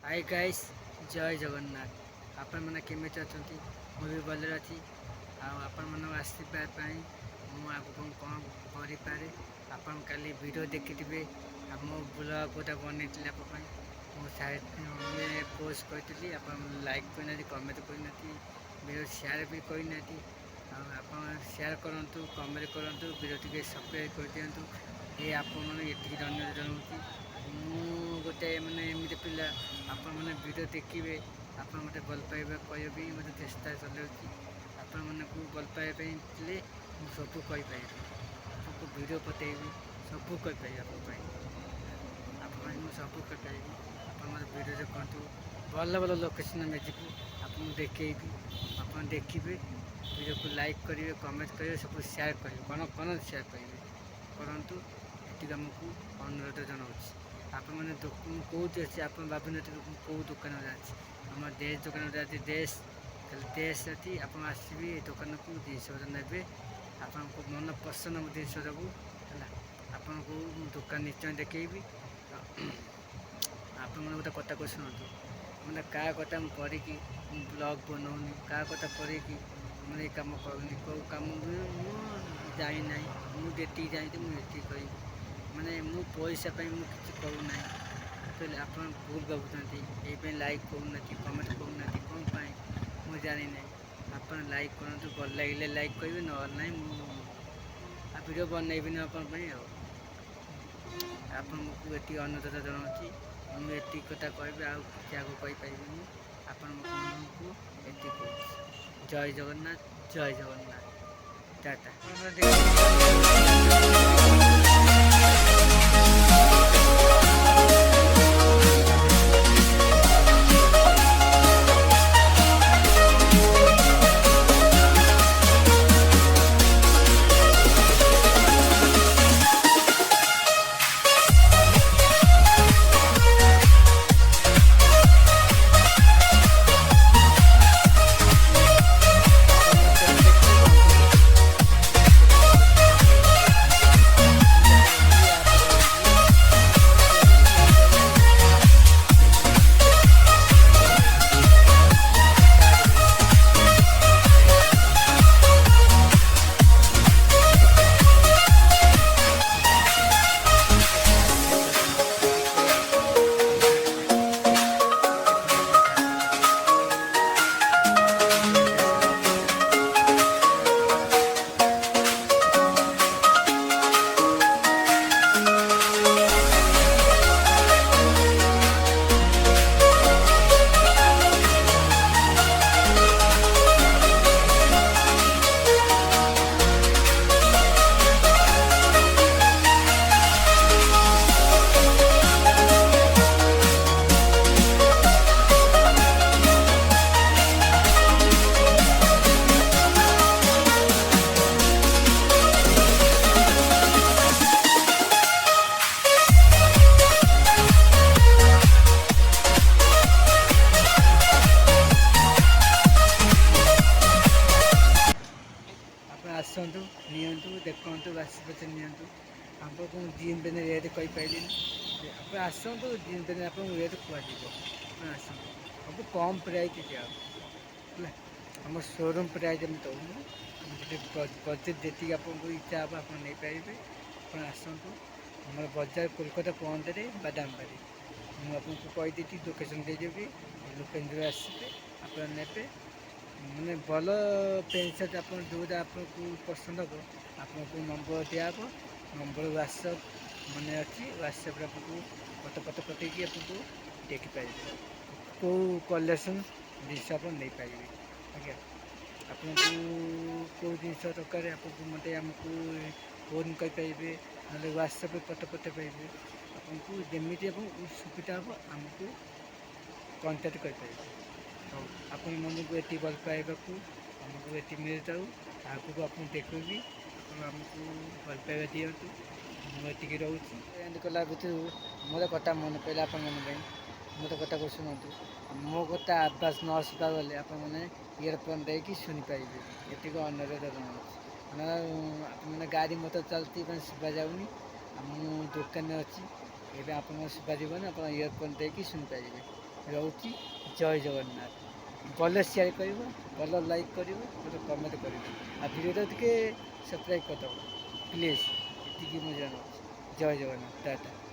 Hi guys, जय जगन्नाथ। आपण मैंने केमी अच्छी मुझे भले अच्छी आपण मान आशीर्वाद मु आगे कौन करे आपण काली वीडियो देखी मो ब्लॉग गोटे बनई मुझे पोस्ट करी आप लाइक करना कमेंट करना वीडियो शेयर भी करना आप शेयर करूँ कमेंट करूँ वीडियो टी सब्सक्राइब कर दिंतु ये आपण ये धन्यवाद जनाऊँ। गोटे मैंने एमती पिला आपण मैंने वीडियो देखिए आप मत भल पाइबा कह मत चेष्टा चलाऊँगी आपण मानक भल पाइबा सब कहीपर आपको वीडियो पठेबी सब कहीपर आप सब कहीपर आप वीडियो देखु भल भल लोकेशन में जीव आपको देखेबी आप देखिए वीडियो को लाइक करेंगे कमेंट करेंगे सब शेयर करेंगे कौन कौन शेयर करेंगे करूँ ये आमको अनुरोध जनाऊँ। आप मैंने कौटी अच्छे आप भावी कौ दुकान अच्छे आम देश दुकान अच्छे देश देश अच्छी आप आसबे दुकान को जिनस ने आपको मन पसंद जिनस देवु है आपन को दुकान निश्चय देखी आप गोटे कथा को शुणु मैंने क्या कथा मुझे ब्लॉग बनाऊनी क्या कथा पढ़ी मैंने ये कम करूनी कौ कम जाना मुझे जानी मुझे कह मैंने मु पैसा किसी करूना तो आप भूल भावुं ये लाइक करना कमेंट करना कौन पाई मुझे जानी ना आप लाइक करूँ भल लगे लाइक करेंगे ना वीडियो बनईबी आपको ये अनुरोध जनाऊँ मुझे ये कथा कह आगे कहीपर आपण को ये जय जगन्नाथ जय जगन्नाथ टाटा। आसतु नियंतु देखु बासी पचे नियंतु आपको जीन पेन रेट कहीपरि आप आसतु जीन पेन आप रेट कह आसतु सब कम प्राइस दिया आम शोरूम प्राइस दौर बजेट जी आपको इच्छा हे आप नहीं पारे आप आसतु आम बजार कोलकाता पहुँचे बादामबाड़ी मुझे कहीदी लोकेशन देदेवी लोकेशन आसपे आप ने मैंने भल पेंट सर्ट आप जो आपको पसंद हो आपको नंबर दिहब नंबर व्हाट्सअप मैंने अच्छी व्हाट्सअप आपको फटो फटो पठेगी आपको देखिपारे कौ कलेक्शन जिस आप नहीं पारे आज्ञा आपको कौ जिन दरकार आपको मत आमको फोन करेंगे ना व्हाट्सअप फटो पठे पारे आपको जमी सुविधा हम आमको कंटाक्ट करेंगे आपण मन को ये भल पाइबा आमको ये मिल जाऊ आगे आपको देखी आमको भल पाइबा दिंतु मुझे रोचे एंड कला भर मोर कथा मन पड़ा आप मोर कथा को शुणु मो कथा आवाज न आसपा गले आप इयरफोन देकी शुणी पारे ये अनुरोध जनाऊँ गाड़ी मत चलती शुभा जाऊनी दुकान अच्छी ये आप शुभा जावन आप इयरफोन देकी शुणी पारे। ରହୁଛି। ଜୟ ଜଗନ୍ନାଥ। ଭଲ ସେୟାର କରିବ, ଭଲ ଲାଇକ୍ କରିବ, ଭଲ କମେଣ୍ଟ କରିବ, ଆଉ ଭିଡ଼ିଓଟା ଟିକେ ସବସ୍କ୍ରାଇବ୍ କରିଦେବ ପ୍ଲିଜ୍। ଏତିକି ମୁଁ ଜଣାଉଛି। ଜୟ ଜଗନ୍ନାଥ। ଟାଟା।